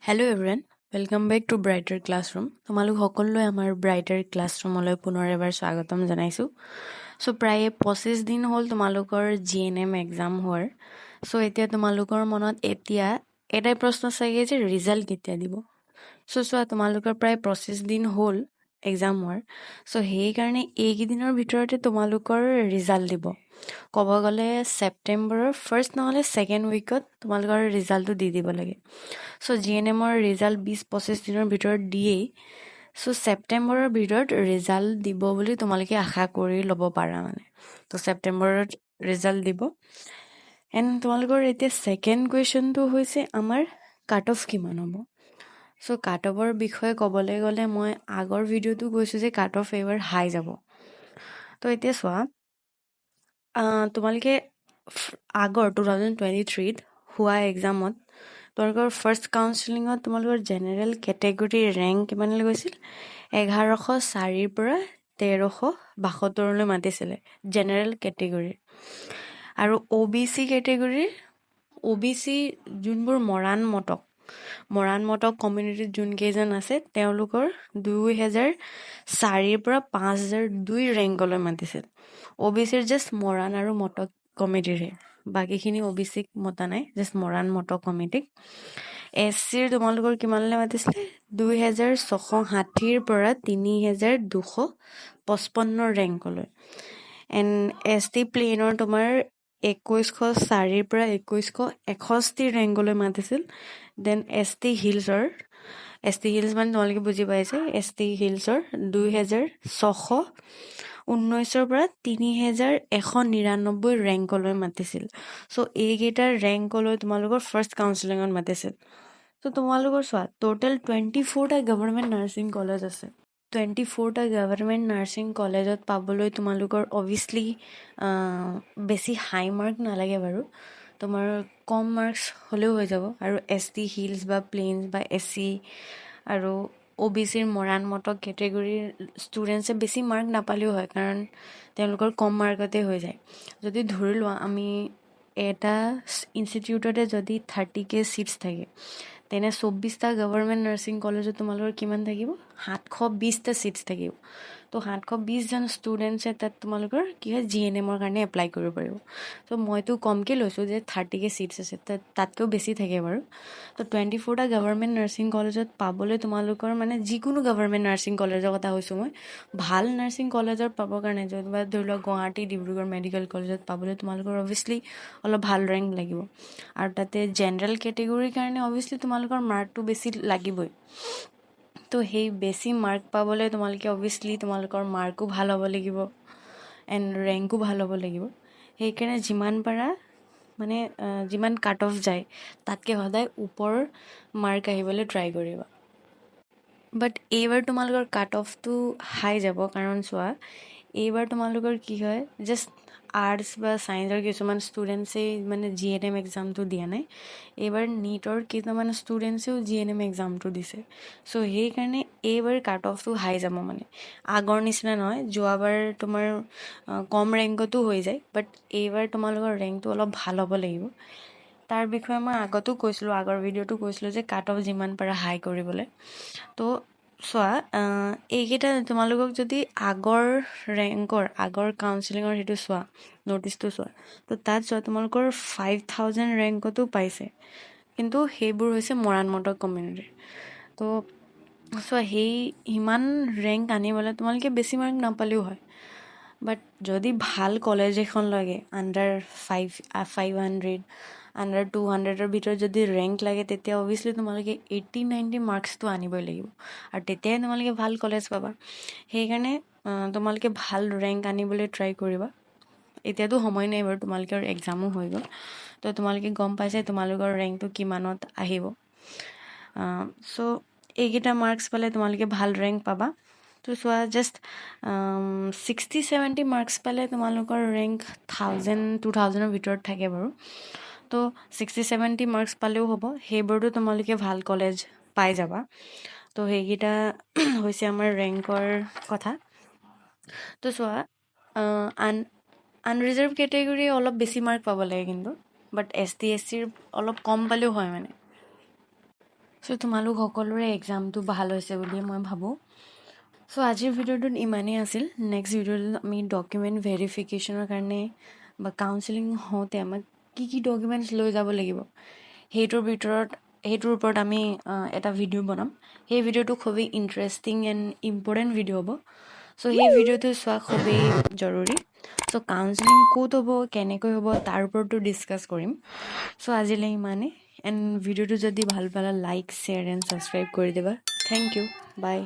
Hello' everyone, welcome back to Brighter Classroom. তোমালোক সকলোৱে আমাৰ ব্ৰাইটাৰ ক্লাছৰুমলৈ পুনৰ এবাৰ স্বাগতম জনাইছোঁ। প্ৰায় 25 দিন হ'ল তোমালোকৰ GNM এক্সাম হোৱাৰ। এতিয়া তোমালোকৰ মনত এটাই প্ৰশ্ন চাগে যে ৰিজাল্ট কেতিয়া দিব। চোৱা, তোমালোকৰ প্ৰায় 25 দিন হ'ল এক্সাম হোৱাৰ। সেইকাৰণে এইকেইদিনৰ ভিতৰতে তোমালোকৰ ৰিজাল্ট দিব। ক'ব গ'লে ছেপ্টেম্বৰৰ ফাৰ্ষ্ট নহ'লে ছেকেণ্ড উইকত তোমালোকৰ ৰিজাল্টটো দি দিব লাগে। GNMৰ ৰিজাল্ট 20-25 দিনৰ ভিতৰত দিয়েই। ছেপ্টেম্বৰৰ ভিতৰত ৰিজাল্ট দিব বুলি তোমালোকে আশা কৰি ল'ব পাৰা মানে। ছেপ্টেম্বৰত ৰিজাল্ট দিব। এণ্ড তোমালোকৰ এতিয়া ছেকেণ্ড কুৱেশ্যনটো হৈছে আমাৰ কাট অফ কিমান হ'ব। কাট অফৰ বিষয়ে ক'বলৈ গ'লে মই আগৰ ভিডিঅ'টো কৈছোঁ যে কাট অফ এইবাৰ হাই যাব। এতিয়া চোৱা, তোমালোকে আগৰ 2023ত হোৱা এক্সামত তোমালোকৰ ফাৰ্ষ্ট কাউন্সেলিঙত তোমালোকৰ জেনেৰেল কেটেগৰীৰ ৰেংক কিমানলৈ গৈছিল? 1104ৰ পৰা 1372লৈ মাতিছিলে জেনেৰেল কেটেগৰীৰ। আৰু OBC কেটেগৰীৰ OBC যোনবোৰ মৰাণ মটক কমিউনিটিত যোনকেইজন আছে তেওঁলোকৰ 2004ৰ পৰা 5002 ৰেংকলৈ মাতিছিল। OBCৰ জাষ্ট মৰাণ আৰু মটক কমিটিৰহে, বাকীখিনি OBCক মতা নাই, জাষ্ট মৰাণ মটক কমিটিক। SCৰ তোমালোকৰ কিমানলৈ মাতিছিলে? 2660ৰ পৰা 3255 ৰেংকলৈ। এণ্ড ST প্লেনৰ তোমাৰ 2104ৰ পৰা 2161 ৰেংকলৈ মাতিছিল। দেন ST হিলছ মানে তোমালোকে বুজি পাইছে, ST হিলছৰ 2619ৰ পৰা 3199 ৰেংকলৈ মাতিছিল। এইকেইটাৰ ৰেংকলৈ তোমালোকৰ ফাৰ্ষ্ট কাউন্সেলিঙত মাতিছিল। তোমালোকৰ চোৱা, টোটেল 24টা গভৰ্ণমেণ্ট নাৰ্ছিং কলেজ আছে। 24টা গভৰ্ণমেণ্ট নাৰ্ছিং কলেজত পাবলৈ তোমালোকৰ অভিয়াছলি বেছি হাই মাৰ্ক নালাগে বাৰু, তোমাৰ কম মাৰ্কছ হ'লেও হৈ যাব। আৰু ST হিলছ বা প্লেইনছ বা SC আৰু OBCৰ মৰাণ মটক কেটেগৰীৰ ষ্টুডেণ্টছে বেছি মাৰ্ক নাপালেও হয়, কাৰণ তেওঁলোকৰ কম মাৰ্কতে হৈ যায়। যদি ধৰি লোৱা আমি এটা ইনষ্টিটিউটতে যদি 30K ছিটছ থাকে, তেনে 24টা গভৰ্ণমেণ্ট নাৰ্ছিং কলেজত তোমালোকৰ কিমান থাকিব? 720টা ছিটছ থাকিব। 720জন ষ্টুডেণ্টছে তাত তোমালোকৰ কি হয় GNMৰ কাৰণে এপ্লাই কৰিব পাৰিব। মইতো কমকৈ লৈছোঁ যে 30K ছিটছ আছে, তাতকৈও বেছি থাকে বাৰু। 24টা গভৰ্ণমেণ্ট নাৰ্ছিং কলেজত পাবলৈ তোমালোকৰ মানে যিকোনো গভৰ্ণমেণ্ট নাৰ্ছিং কলেজৰ কথা কৈছোঁ মই, ভাল নাৰ্ছিং কলেজত পাবৰ কাৰণে ধৰি লোৱা গুৱাহাটী ডিব্ৰুগড় মেডিকেল কলেজত পাবলৈ তোমালোকৰ অভিয়াছলি অলপ ভাল ৰেংক লাগিব। আৰু তাতে জেনেৰেল কেটেগৰীৰ কাৰণে অভিয়াছলি তোমালোকৰ মাৰ্কটো বেছি লাগিবই। সেই বেছি মাৰ্ক পাবলৈ তোমালোকে অভিয়াছলি তোমালোকৰ মাৰ্কো ভাল হ'ব লাগিব এণ্ড ৰেংকো ভাল হ'ব লাগিব। সেইকাৰণে যিমান পাৰা মানে যিমান কাট অফ যায় তাতকৈ সদায় ওপৰৰ মাৰ্ক আহিবলৈ ট্ৰাই কৰিবা। বাট এইবাৰ তোমালোকৰ কাট অফটো হাই যাব, কাৰণ চোৱা এইবাৰ তোমালোকৰ কি হয়, জাষ্ট আৰ্টছ বা ছায়েন্সৰ কিছুমান ষ্টুডেণ্টছেই মানে GNM এক্সামটো দিয়া নাই। এইবাৰ নীটৰ কেইটামান ষ্টুডেণ্টছেও GNM এক্সামটো দিছে। সেইকাৰণে এইবাৰ কাট অফটো হাই যাব। মানে আগৰ নিচিনা নহয়, যোৱাবাৰ তোমাৰ কম ৰেংকতো হৈ যায়, বাট এইবাৰ তোমালোকৰ ৰেংকটো অলপ ভাল হ'ব লাগিব। তাৰ বিষয়ে মই আগতো কৈছিলোঁ, আগৰ ভিডিঅ'টো কৈছিলোঁ যে কাট অফ যিমান পাৰা হাই কৰিবলৈ। চোৱা, এইকেইটা তোমালোকক যদি আগৰ কাউন্সেলিঙৰ সেইটো চোৱা, ন'টিচটো চোৱা, তাত চোৱা তোমালোকৰ 5000 ৰেংকতো পাইছে, কিন্তু সেইবোৰ হৈছে মৰাণ মটক কমিউনিটিৰ। চোৱা, সিমান ৰেংক আনিবলৈ তোমালোকে বেছি মাৰ্ক নাপালেও হয়। বাট যদি ভাল কলেজ এখন লাগে, আণ্ডাৰ 500 আণ্ডাৰ 200ৰ ভিতৰত যদি ৰেংক লাগে, তেতিয়া অভিয়াছলি তোমালোকে 80-90 মাৰ্কছটো আনিবই লাগিব, আৰু তেতিয়াই তোমালোকে ভাল কলেজ পাবা। সেইকাৰণে তোমালোকে ভাল ৰেংক আনিবলৈ ট্ৰাই কৰিবা। এতিয়াতো সময় নাই বাৰু, তোমালোকৰ এক্সামো হৈ গ'ল, তোমালোকে গম পাইছে তোমালোকৰ ৰেংকটো কিমানত আহিব। এইকেইটা মাৰ্কছ পালে তোমালোকে ভাল ৰেংক পাবা। চোৱা, জাষ্ট 60-70 মাৰ্কছ পালে তোমালোকৰ ৰেংক 1000-2000ৰ ভিতৰত থাকে বাৰু। 60-70 মাৰ্কছ পালেও হ'ব, সেইবোৰতো তোমালোকে ভাল কলেজ পাই যাবা। সেইকেইটা হৈছে আমাৰ ৰেংকৰ কথা। চোৱা, আনৰিজাৰ্ভ কেটেগৰী অলপ বেছি মাৰ্ক পাব লাগে কিন্তু, বাট ST SCৰ অলপ কম পালেও হয় মানে। চ' তোমালোক সকলোৰে এক্সামটো ভাল হৈছে বুলি মই ভাবোঁ। চ' আজিৰ ভিডিঅ'টোত ইমানেই আছিল। নেক্সট ভিডিঅ'টোত আমি ডকুমেণ্ট ভেৰিফিকেশ্যনৰ কাৰণে বা কাউন্সেলিং হওঁতে আমাক কি ডকুমেণ্টছ লৈ যাব লাগিব সেইটোৰ ওপৰত আমি এটা ভিডিঅ' বনাম। সেই ভিডিঅ'টো খুবেই ইণ্টাৰেষ্টিং এণ্ড ইম্পৰ্টেণ্ট ভিডিঅ' হ'ব। চ' সেই ভিডিঅ'টো চোৱা খুবেই জৰুৰী। চ' কাউন্সেলিং ক'ত হ'ব, কেনেকৈ হ'ব, তাৰ ওপৰতো ডিছকাছ কৰিম। চ' আজিলৈ ইমানেই। এণ্ড ভিডিঅ'টো যদি ভাল পালা লাইক শ্বেয়াৰ এণ্ড ছাবস্ক্ৰাইব কৰি দিবা। থেংক ইউ, বাই।